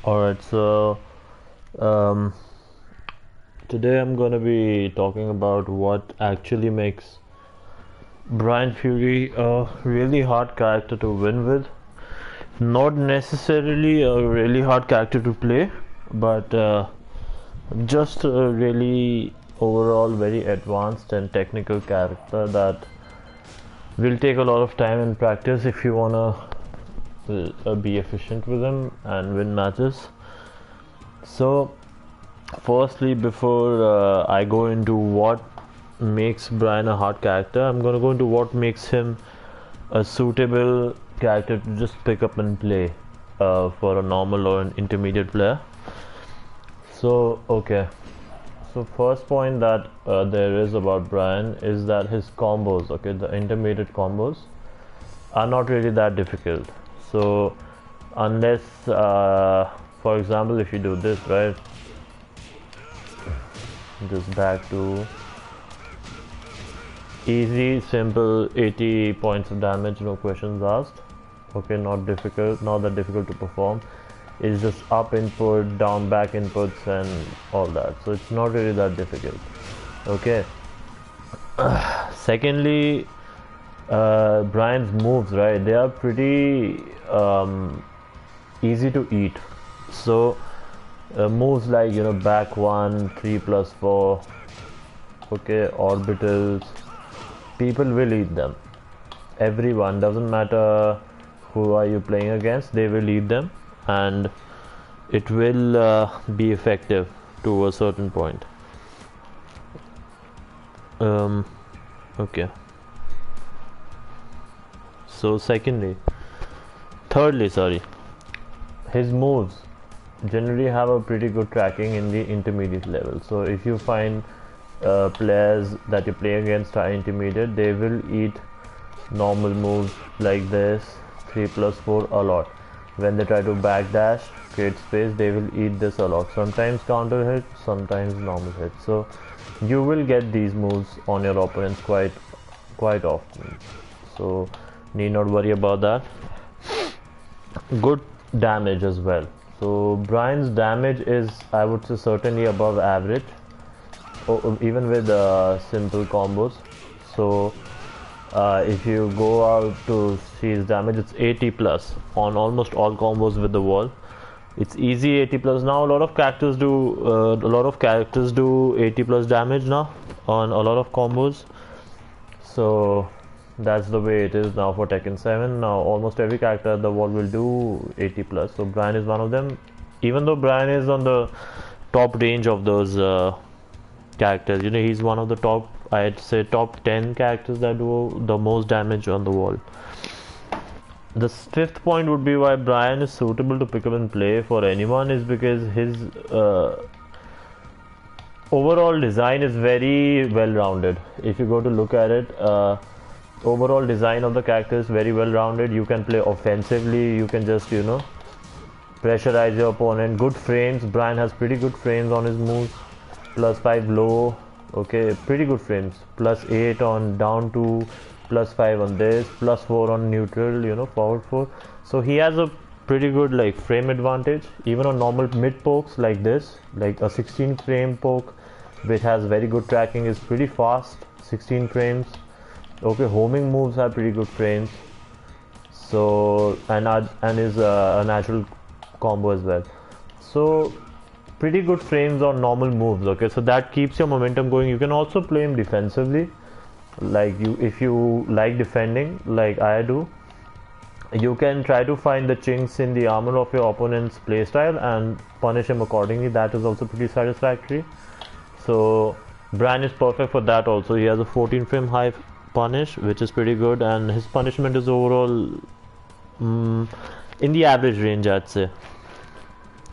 Alright, so um, today I'm gonna be talking about what actually makes Bryan Fury a really hard character to win with. Not necessarily a really hard character to play, but just a really overall very advanced and technical character that will take a lot of time and practice if you wanna be efficient with him and win matches. So firstly, before I go into what makes Bryan a hard character, I'm gonna go into what makes him a suitable character to just pick up and play for a normal or an intermediate player. So okay, so first point that there is about Bryan is that his combos, okay, the intermediate combos are not really that difficult. So unless for example, if you do this, right, just back to easy, simple, 80 points of damage, no questions asked. Okay, not difficult, not that difficult to perform. It's just up input, down back inputs and all that, so it's not really that difficult. Okay. Secondly, Bryan's moves, right, they are pretty easy to eat. So moves like, you know, back 1, 3+4, okay, orbitals, people will eat them. Everyone, doesn't matter who are you playing against, they will eat them, and it will be effective to a certain point. Okay, so thirdly, sorry, his moves generally have a pretty good tracking in the intermediate level. So if you find players that you play against are intermediate, they will eat normal moves like this, 3+4 a lot. When they try to backdash, create space, they will eat this a lot. Sometimes counter hit, sometimes normal hit. So you will get these moves on your opponents quite often. So need not worry about that. Good damage as well. So Bryan's damage is, I would say, certainly above average, even with simple combos. So if you go out to see his damage, it's 80 plus on almost all combos with the wall. It's easy 80 plus. Now a lot of characters do 80 plus damage now on a lot of combos. So that's the way it is now for Tekken 7. Now almost every character at the wall will do 80 plus. So Bryan is one of them. Even though Bryan is on the top range of those characters, you know, he's one of the top, I'd say top 10 characters that do the most damage on the wall. The fifth point would be why Bryan is suitable to pick up and play for anyone is because his overall design is very well rounded. If you go to look at it, overall design of the character is very well rounded. You can play offensively, you can just, you know, pressurize your opponent. Good frames, Bryan has pretty good frames on his moves. +5 low, okay, pretty good frames. +8 on down 2, +5 on this, +4 on neutral, you know, forward 4. So he has a pretty good like frame advantage even on normal mid pokes like this. Like a 16 frame poke which has very good tracking is pretty fast, 16 frames. Okay, homing moves have pretty good frames. So and is a natural combo as well. So pretty good frames on normal moves. Okay, so that keeps your momentum going. You can also play him defensively, like if you like defending like I do, you can try to find the chinks in the armor of your opponent's playstyle and punish him accordingly. That is also pretty satisfactory. So Bryan is perfect for that also. He has a 14 frame high punish, which is pretty good, and his punishment is overall in the average range, I'd say.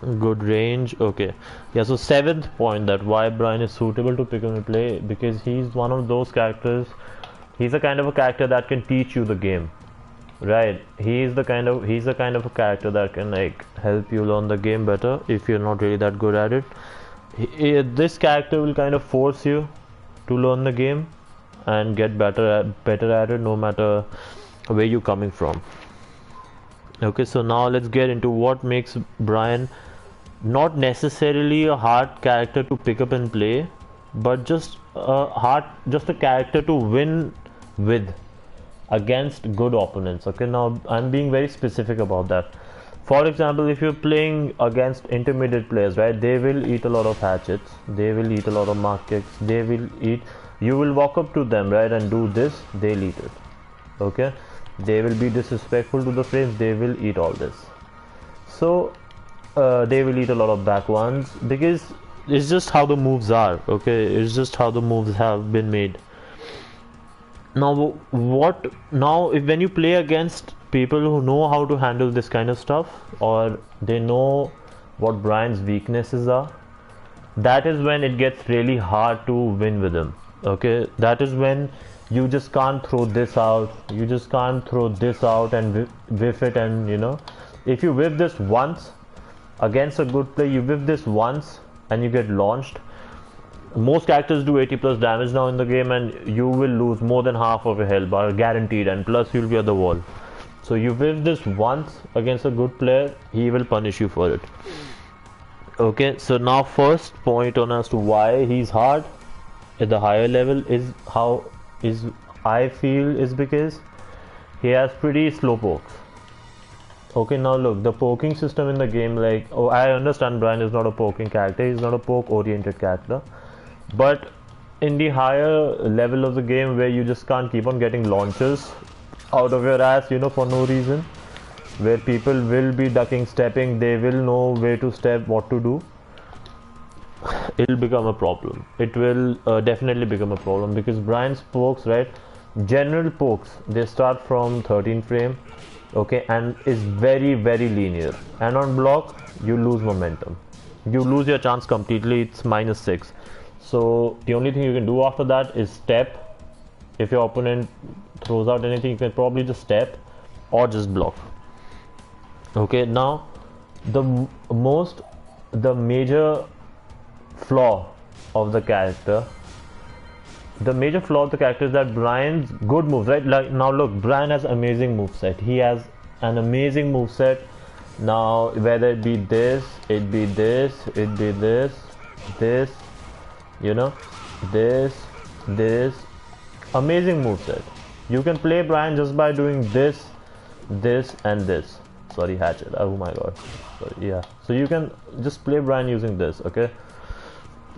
Good range. Okay, yeah, so seventh point, that why Bryan is suitable to pick up and play, because he's one of those characters, he's a kind of a character that can teach you the game, right? He's the kind of a character that can like help you learn the game better if you're not really that good at it. This character will kind of force you to learn the game and get better at it, no matter where you're coming from. Okay, so now let's get into what makes Bryan not necessarily a hard character to pick up and play, but just a character to win with against good opponents. Okay, now I'm being very specific about that. For example, if you're playing against intermediate players, right, they will eat a lot of hatchets, they will eat a lot of mark kicks, they will eat, you will walk up to them, right, and do this, they'll eat it. Okay, they will be disrespectful to the frames, they will eat all this. So they will eat a lot of back ones, because it's just how the moves are. Okay, it's just how the moves have been made. Now if when you play against people who know how to handle this kind of stuff, or they know what Bryan's weaknesses are, that is when it gets really hard to win with him. Okay, that is when you just can't throw this out, you just can't throw this out and whiff it. And you know, if you whiff this once against a good player, you whiff this once and you get launched. Most characters do 80 plus damage now in the game, and you will lose more than half of your health bar guaranteed, and plus you'll be at the wall. So you whiff this once against a good player, he will punish you for it. Okay, so now first point on as to why he's hard at the higher level is I feel is because he has pretty slow pokes. Okay, now look, the poking system in the game, like, oh, I understand Bryan is not a poking character, he's not a poke oriented character, but in the higher level of the game where you just can't keep on getting launches out of your ass, you know, for no reason, where people will be ducking, stepping, they will know where to step, what to do, it'll become a problem. It will definitely become a problem, because Bryan's pokes, right, general pokes, they start from 13 frame, okay, and is very linear, and on block you lose momentum, you lose your chance completely, it's -6. So the only thing you can do after that is step. If your opponent throws out anything, you can probably just step or just block. Okay, now the major flaw of the character, is that Bryan's good moves, right? Like, now look, Bryan has amazing moveset. He has an amazing moveset. Now whether it be this, it be this, this, you know, this, amazing moveset. You can play Bryan just by doing this, and this. Sorry, hatchet. Oh my god. Sorry, yeah. So you can just play Bryan using this. Okay.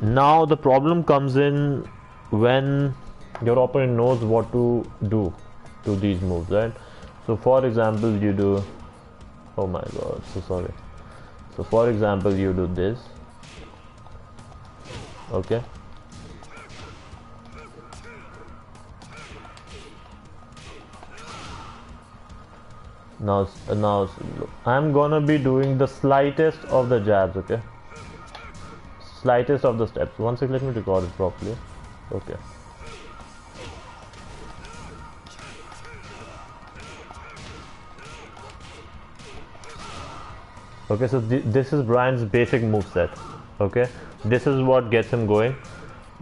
Now the problem comes in when your opponent knows what to do to these moves, right? So for example, you do, oh my god, so sorry. So for example, you do this. Okay. Now I'm gonna be doing the slightest of the jabs, okay? Slightest of the steps. One second, let me record it properly. Okay. Okay, so this is Bryan's basic moveset. Okay, this is what gets him going.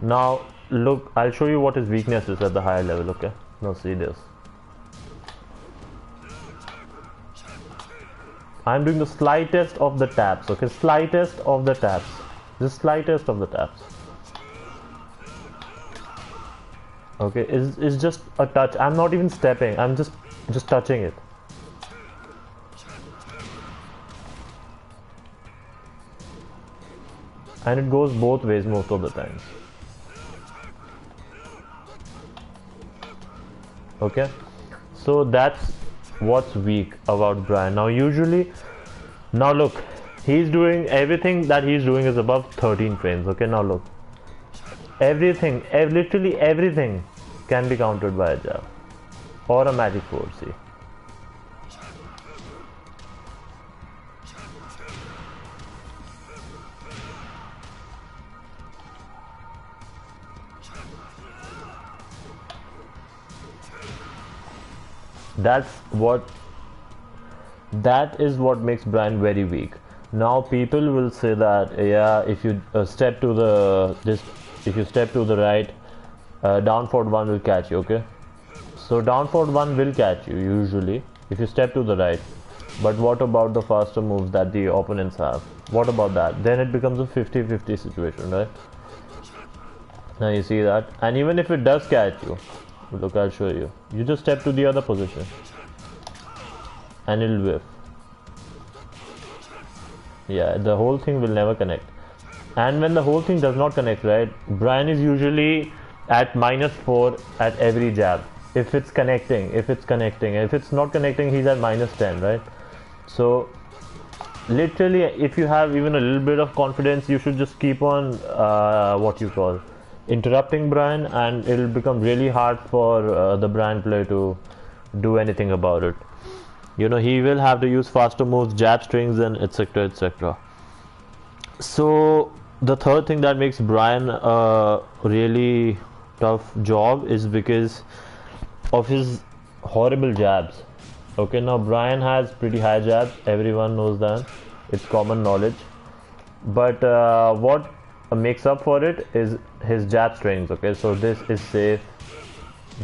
Now look, I'll show you what his weakness is at the higher level. Okay, now see this. I'm doing the slightest of the taps. Okay, slightest of the taps. The slightest of the taps. Okay, it's just a touch. I'm not even stepping. I'm just touching it. And it goes both ways most of the times. Okay, so that's what's weak about Bryan. Now look, he's doing everything that he's doing is above 13 frames. Okay, now look, literally everything can be countered by a jab or a magic 4C. That is what makes Bryan very weak. Now people will say that, yeah, if you step to the right, down forward 1 will catch you. Okay, so down forward 1 will catch you usually if you step to the right, But what about the faster moves that the opponents have? What about that? Then it becomes a 50-50 situation, right? Now you see that, and even if it does catch you, look, I'll show you. You just step to the other position and it'll whiff. Yeah, the whole thing will never connect. And when the whole thing does not connect, right, Bryan is usually at -4 at every jab. If it's connecting, if it's not connecting, he's at -10, right? So literally, if you have even a little bit of confidence, you should just keep on what you call interrupting Bryan, and it'll become really hard for the Bryan player to do anything about it. You know, he will have to use faster moves, jab strings, and etc, etc. So the third thing that makes Bryan a really tough job is because of his horrible jabs. Okay, now Bryan has pretty high jabs, everyone knows that, it's common knowledge. But what makes up for it is his jab strings. Okay, so this is safe,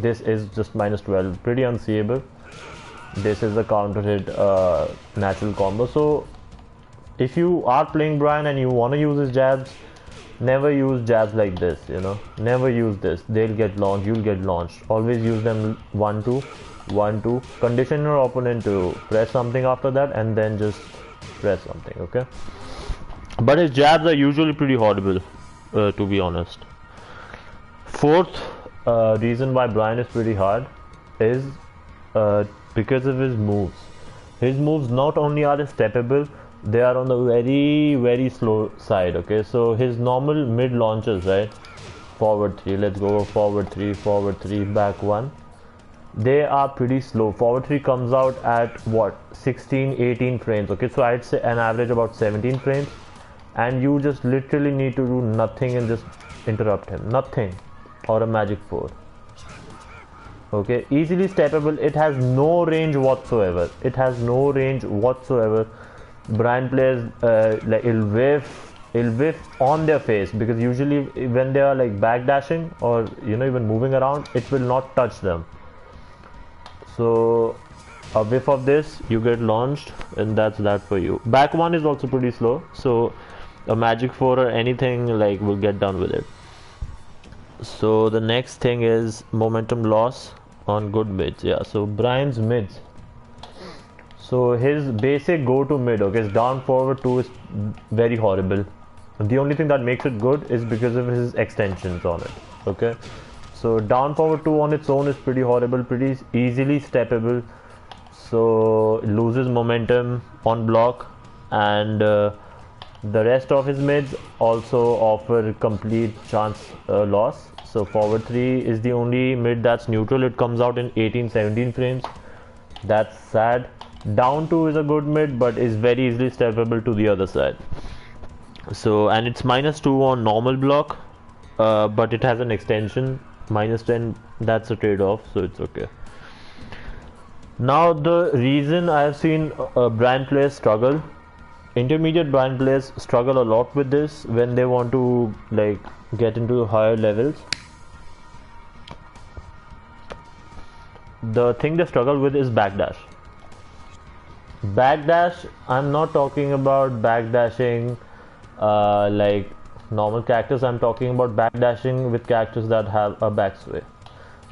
this is just -12, pretty unseeable. This is a counter hit natural combo. So if you are playing Bryan and you want to use his jabs, never use jabs like this, you know, never use this. They'll get launched, you'll get launched. Always use them 1-2, 1-2. Condition your opponent to press something after that, and then just press something, okay? But his jabs are usually pretty horrible, to be honest. Fourth reason why Bryan is pretty hard is because of his moves. His moves not only are steppable, they are on the very slow side. Okay, so his normal mid launches, right, forward 3, let's go forward 3, back 1, they are pretty slow. Forward 3 comes out at what, 16-18 frames. Okay, so I'd say an average about 17 frames, and you just literally need to do nothing and just interrupt him, nothing, or a magic 4. Okay, easily steppable. It has no range whatsoever. Bryan players like it'll whiff on their face, because usually when they are like backdashing or, you know, even moving around, it will not touch them. So a whiff of this, you get launched, and that's that for you. Back 1 is also pretty slow, so a magic 4 or anything like will get done with it. So the next thing is momentum loss on good mids. Yeah, so Bryan's mids, so his basic go-to mid, okay, is down forward 2 is very horrible. The only thing that makes it good is because of his extensions on it. Okay, so down forward 2 on its own is pretty horrible, pretty easily steppable, so it loses momentum on block, and the rest of his mids also offer complete chance loss. So forward 3 is the only mid that's neutral. It comes out in 18-17 frames. That's sad. Down 2 is a good mid, but is very easily steppable to the other side. So, and it's -2 on normal block, but it has an extension -10. That's a trade-off, so it's okay. Now the reason I have seen Bryan players struggle, intermediate Bryan players struggle a lot with this when they want to like get into higher levels. The thing they struggle with is backdash. Backdash, I'm not talking about backdashing like normal characters. I'm talking about backdashing with characters that have a backsway.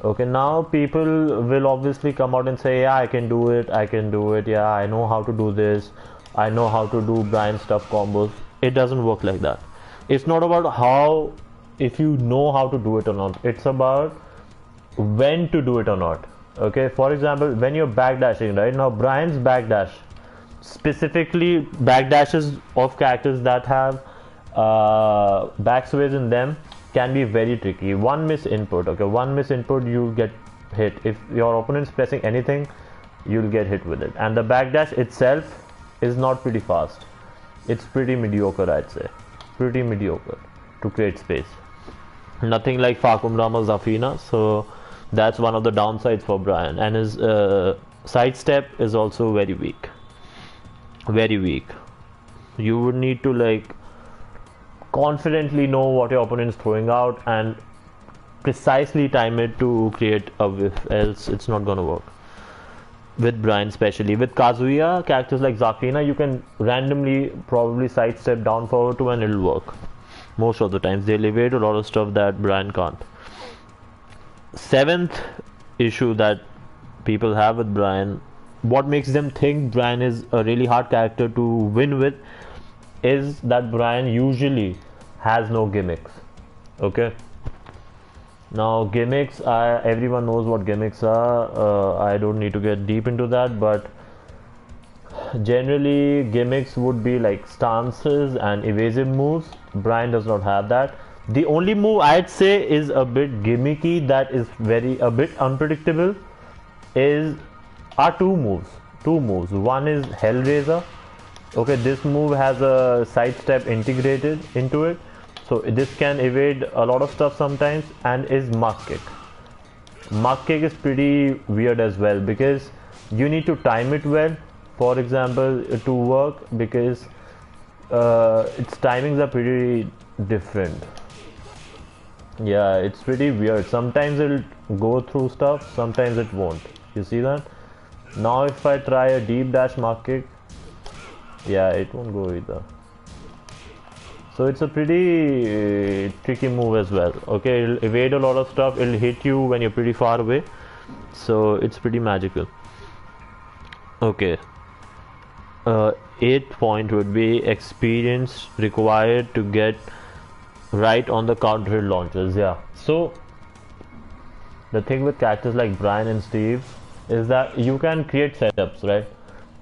Okay, now people will obviously come out and say, yeah, I can do it, yeah, I know how to do this, I know how to do Bryan stuff combos. It doesn't work like that. It's not about how, if you know how to do it or not, it's about when to do it or not. Okay, for example, when you're backdashing, right, now Bryan's backdash, specifically backdashes of characters that have backsways in them, can be very tricky. One miss input, okay, one miss input, you get hit. If your opponent's pressing anything, you'll get hit with it. And the backdash itself is not pretty fast. It's pretty mediocre, I'd say. Pretty mediocre to create space. Nothing like Fakum Rama's Zafina, so that's one of the downsides for Bryan. And his sidestep is also very weak. Very weak. You would need to like confidently know what your opponent is throwing out and precisely time it to create a whiff, else it's not gonna work. with Bryan especially. With Kazuya, characters like Zafina, you can randomly probably sidestep down forward to and it'll work. Most of the times they'll evade a lot of stuff that Bryan can't. Seventh issue that people have with Bryan, what makes them think Bryan is a really hard character to win with, is that Bryan usually has no gimmicks. Okay, now gimmicks, everyone knows what gimmicks are. I don't need to get deep into that, but generally gimmicks would be like stances and evasive moves. Bryan does not have that. The only move I'd say is a bit gimmicky, that is a bit unpredictable, are two moves. One is Hellraiser. Okay, this move has a sidestep integrated into it, so this can evade a lot of stuff sometimes, and is Muck Kick. Muck Kick is pretty weird as well because you need to time it well, for example, to work, because its timings are pretty different. Yeah, it's pretty weird. Sometimes it'll go through stuff, sometimes it won't. You see that? Now if I try a deep dash Muck Kick, yeah, it won't go either. So it's a pretty tricky move as well. Okay, it'll evade a lot of stuff, it'll hit you when you're pretty far away, so it's pretty magical. Okay, 8th point would be experience required to get right on the counter launches. Yeah, so the thing with characters like Bryan and Steve is that you can create setups, right?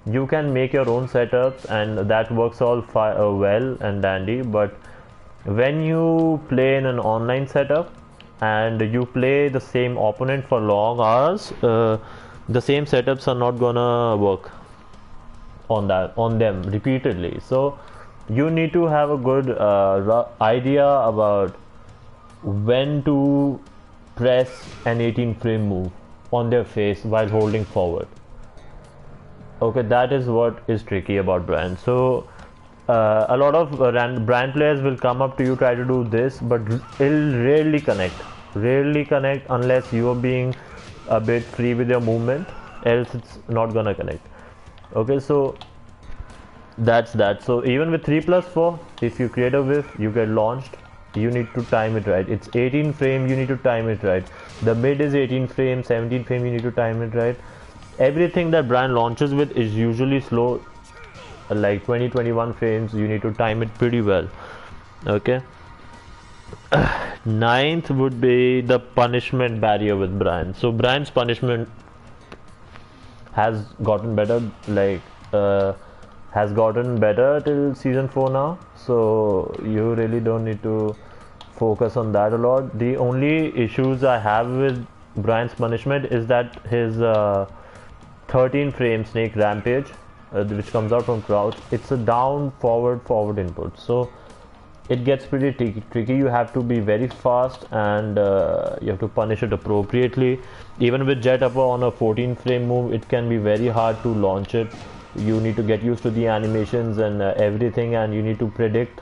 You can make your own setups and that works all well and dandy, but when you play in an online setup and you play the same opponent for long hours, the same setups are not gonna work on them repeatedly. So you need to have a good idea about when to press an 18 frame move on their face while holding forward. Okay, that is what is tricky about Bryan. So a lot of Bryan players will come up to you, try to do this, but it'll rarely connect unless you are being a bit free with your movement, else it's not gonna connect. Okay, so that's that. So even with 3+4, if you create a whiff, you get launched, you need to time it right. It's 18 frame, you need to time it right. The mid is 18 frame, 17 frame, you need to time it right. Everything that Bryan launches with is usually slow, like 20-21 frames. You need to time it pretty well. Okay. 9th would be the punishment barrier with Bryan. So Bryan's punishment has gotten better, till season 4 now, so you really don't need to focus on that a lot. The only issues I have with Bryan's punishment is that his 13 frame snake rampage, which comes out from crouch, it's a down forward input, so it gets pretty tricky. You have to be very fast and you have to punish it appropriately. Even with jet upper on a 14 frame move, it can be very hard to launch it. You need to get used to the animations and everything, and you need to predict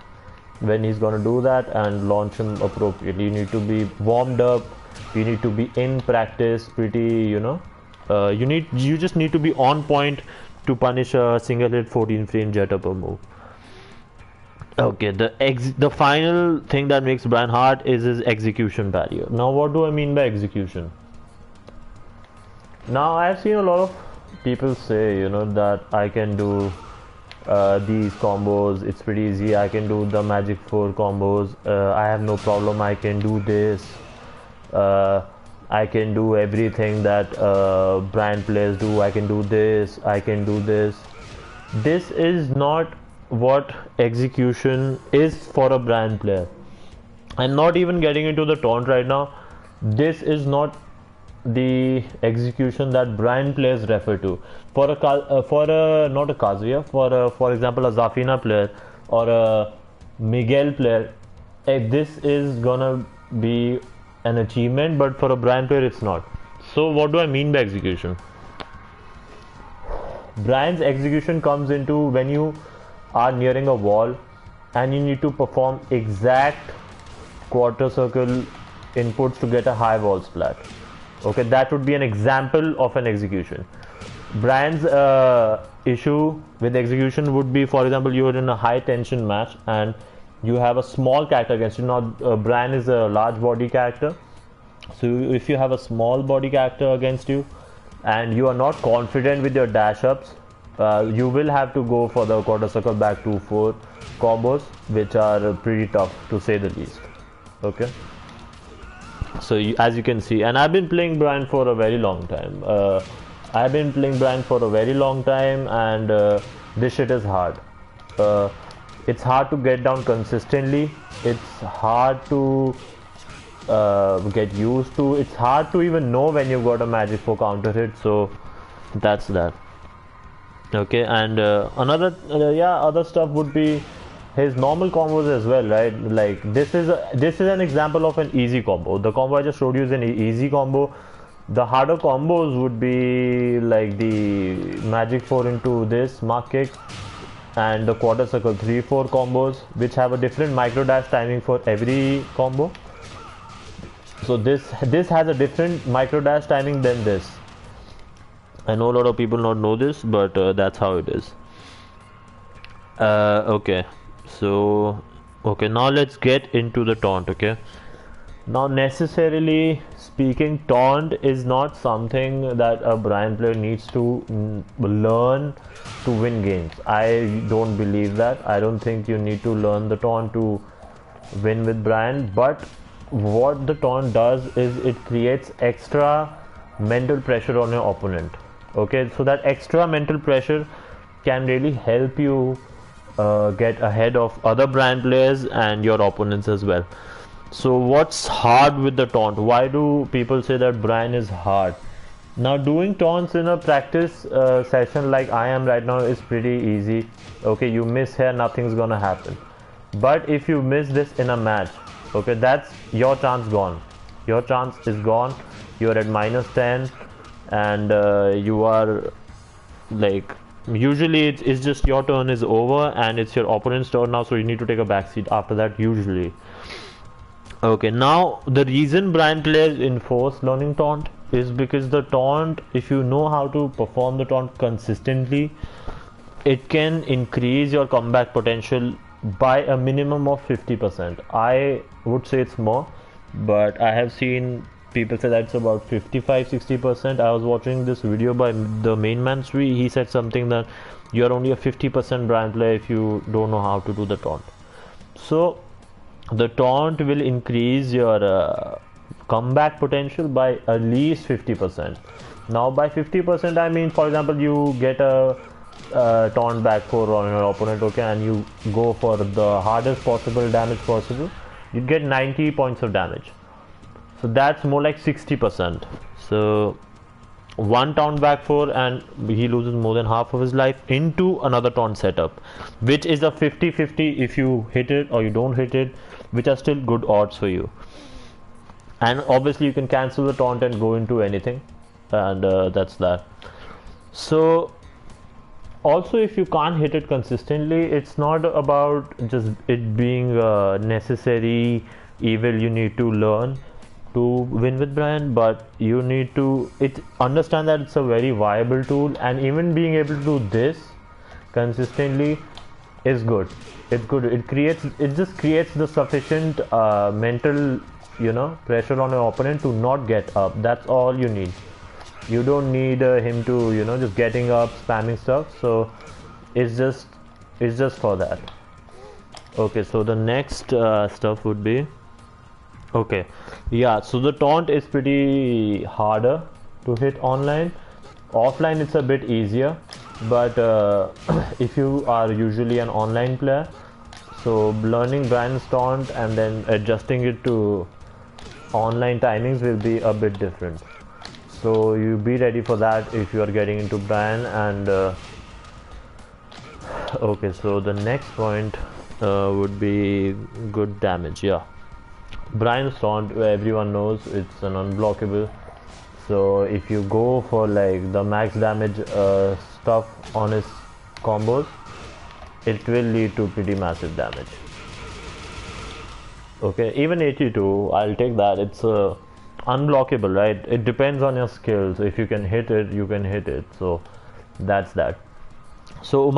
when he's gonna do that and launch him appropriately. You need to be warmed up, you need to be in practice pretty, you just need to be on point to punish a single hit 14 frame jet upper move. Okay, the final thing that makes Bryan hard is his execution barrier. Now what do I mean by execution? Now I've seen a lot of people say, that I can do these combos, it's pretty easy, I can do the magic 4 combos, I have no problem, I can do this, I can do everything that Bryan players do, I can do this, I can do this. This is not what execution is for a Bryan player. I'm not even getting into the taunt right now. This is not the execution that Bryan players refer to. For not a Kazuya, for example a Zafina player or a Miguel player, this is gonna be an achievement, but for a Bryan player it's not. So what do I mean by execution? Bryan's execution comes into when you are nearing a wall and you need to perform exact quarter circle inputs to get a high wall splat. Okay, that would be an example of an execution. Bryan's issue with execution would be, for example, you're in a high tension match and you have a small character against you. Now Bryan is a large body character, so if you have a small body character against you and you are not confident with your dash ups, you will have to go for the quarter circle back 2-4 combos, which are pretty tough to say the least. Okay, so as you can see, and I've been playing Bryan for a very long time. And this shit is hard. It's hard to get down consistently. It's hard to get used to. It's hard to even know when you've got a magic 4 counter hit. So that's that. Okay, and other stuff would be his normal combos as well, right? Like this is an example of an easy combo. The combo I just showed you is an easy combo. The harder combos would be like the magic 4 into this mark kick and the quarter circle 3-4 combos, which have a different micro dash timing for every combo. So this has a different micro dash timing than this. I know a lot of people not know this, but that's how it is. Okay, so now let's get into the taunt. Okay, now necessarily speaking, taunt is not something that a Bryan player needs to learn to win games. I don't believe that. I don't think you need to learn the taunt to win with Bryan, but what the taunt does is it creates extra mental pressure on your opponent. Okay, so that extra mental pressure can really help you get ahead of other Bryan players and your opponents as well. So what's hard with the taunt? Why do people say that Bryan is hard? Now doing taunts in a practice session like I am right now is pretty easy. Okay, you miss here, nothing's gonna happen. But if you miss this in a match, okay, that's your chance gone. Your chance is gone. You're at -10 and you are like, usually it's just your turn is over and it's your opponent's turn now, so you need to take a backseat after that usually. Okay, now the reason Bryan players enforce learning taunt is because the taunt, if you know how to perform the taunt consistently, it can increase your comeback potential by a minimum of 50%. I would say it's more, but I have seen people say that's about 55-60%. I was watching this video by the main man Sri. He said something that you're only a 50% Bryan player if you don't know how to do the taunt. So the taunt will increase your comeback potential by at least 50%. Now by 50% I mean, for example, you get a taunt back 4 on your opponent, okay, and you go for the hardest possible damage possible, you get 90 points of damage. So that's more like 60%. So one taunt back 4 and he loses more than half of his life into another taunt setup, which is a 50-50 if you hit it or you don't hit it, which are still good odds for you. And obviously you can cancel the taunt and go into anything, and that's that. So also, if you can't hit it consistently, it's not about just it being a necessary evil you need to learn to win with Bryan, but you need to understand that it's a very viable tool, and even being able to do this consistently is good. It's good. It just creates the sufficient mental, pressure on your opponent to not get up. That's all you need. You don't need him to, just getting up, spamming stuff. So it's just for that. Okay, so the next stuff would be, okay, yeah, so the taunt is pretty harder to hit online. Offline it's a bit easier, but if you are usually an online player, so learning Bryan's taunt and then adjusting it to online timings will be a bit different. So you be ready for that if you are getting into Bryan. And okay, so the next point would be good damage. Yeah, Bryan's taunt, everyone knows it's an unblockable. So if you go for like the max damage stuff on his combos, it will lead to pretty massive damage. Okay, even 82, I'll take that. It's unblockable, right? It depends on your skills. If you can hit it, you can hit it. So That's that. So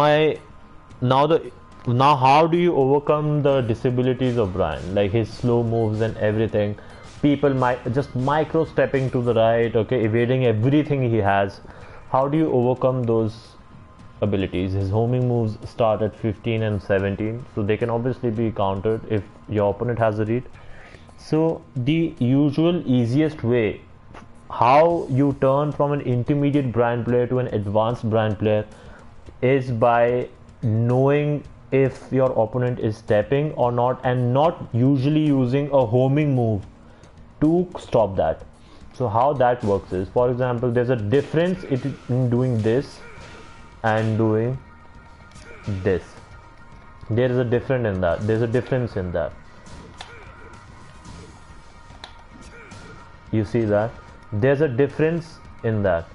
now how do you overcome the disabilities of Bryan, like his slow moves and everything? People might just micro stepping to the right, okay, evading everything he has. How do you overcome those abilities? His homing moves start at 15 and 17, so they can obviously be countered if your opponent has a read. So the usual easiest way how you turn from an intermediate Bryan player to an advanced Bryan player is by knowing if your opponent is stepping or not, and not usually using a homing move to stop that. So how that works is, for example, there's a difference in doing this and doing this. There is a difference in that. There's a difference in that. You see that? There's a difference in that.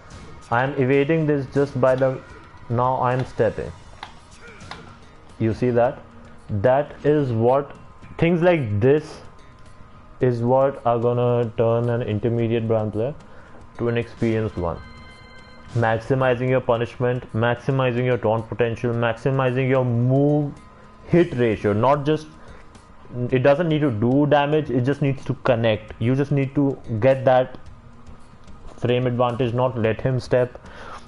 I am evading this just by the, now I am stepping. You see that? That is what, things like this is what are gonna turn an intermediate Bryan player to an experienced one. Maximizing your punishment, maximizing your taunt potential, maximizing your move hit ratio. Not just, it doesn't need to do damage, it just needs to connect. You just need to get that frame advantage, not let him step,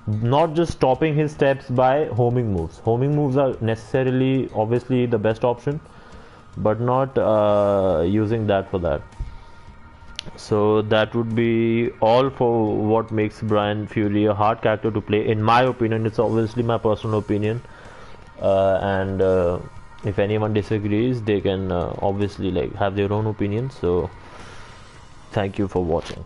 not just stopping his steps by homing moves. Homing moves are necessarily obviously the best option, but not using that for that. So that would be all for what makes Bryan Fury a hard character to play, in my opinion. It's obviously my personal opinion, and if anyone disagrees, they can obviously like have their own opinion. So thank you for watching.